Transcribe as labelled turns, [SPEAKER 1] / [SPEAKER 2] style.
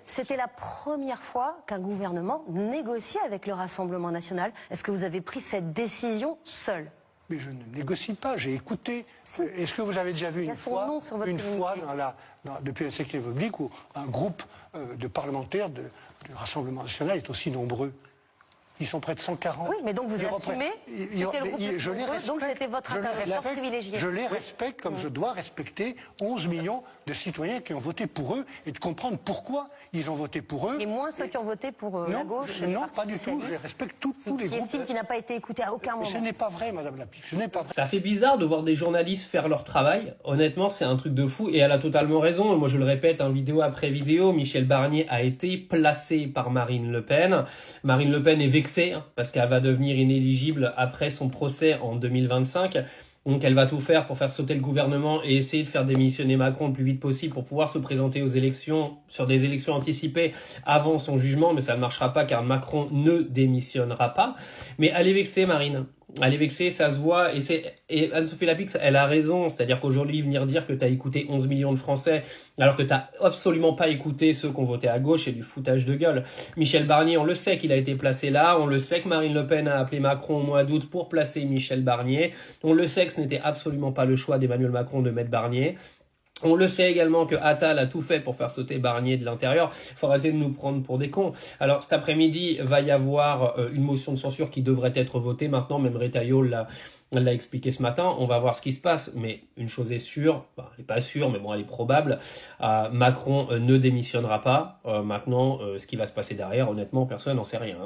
[SPEAKER 1] C'était la première fois qu'un gouvernement négociait avec le Rassemblement national. Est-ce que vous avez pris cette décision seul?
[SPEAKER 2] Mais je ne négocie pas, j'ai écouté. Si. Est-ce que vous avez déjà vu une fois depuis la Cinquième République où un groupe de parlementaires du Rassemblement national est aussi nombreux? Ils sont près de 140.
[SPEAKER 1] Oui, mais donc vous assumez, c'était le groupe le plus nombreux, donc c'était votre interlocuteur privilégié.
[SPEAKER 2] Je les respecte comme je dois respecter 11 millions de citoyens qui ont voté pour eux et de comprendre pourquoi ils ont voté pour eux.
[SPEAKER 1] Et moins ceux qui ont voté pour la gauche.
[SPEAKER 2] Non, pas du tout. Je respecte tous les groupes.
[SPEAKER 1] Qui estiment qu'il n'a pas été écouté à aucun moment.
[SPEAKER 2] Mais ce n'est pas vrai, Madame Lapique. Ce n'est pas vrai.
[SPEAKER 3] Ça fait bizarre de voir des journalistes faire leur travail. Honnêtement, c'est un truc de fou. Et elle a totalement raison. Moi, je le répète, vidéo après vidéo, Michel Barnier a été placé par Marine Le Pen. Marine Le Pen est vexée parce qu'elle va devenir inéligible après son procès en 2025. Donc elle va tout faire pour faire sauter le gouvernement et essayer de faire démissionner Macron le plus vite possible pour pouvoir se présenter aux élections, sur des élections anticipées avant son jugement, mais ça ne marchera pas car Macron ne démissionnera pas. Mais elle est vexée, Marine. Elle est vexée, ça se voit, et Anne-Sophie Lapix, elle a raison, c'est-à-dire qu'aujourd'hui, venir dire que tu as écouté 11 millions de Français, alors que tu n'as absolument pas écouté ceux qui ont voté à gauche, c'est du foutage de gueule. Michel Barnier, on le sait qu'il a été placé là, on le sait que Marine Le Pen a appelé Macron au mois d'août pour placer Michel Barnier, on le sait que ce n'était absolument pas le choix d'Emmanuel Macron de mettre Barnier. On le sait également que Attal a tout fait pour faire sauter Barnier de l'intérieur. Il faut arrêter de nous prendre pour des cons. Alors cet après-midi, va y avoir une motion de censure qui devrait être votée. Maintenant, même Retailleau l'a expliqué ce matin. On va voir ce qui se passe. Mais une chose est sûre, elle n'est pas sûre, mais bon, elle est probable. Macron ne démissionnera pas. Maintenant, ce qui va se passer derrière, honnêtement, personne n'en sait rien.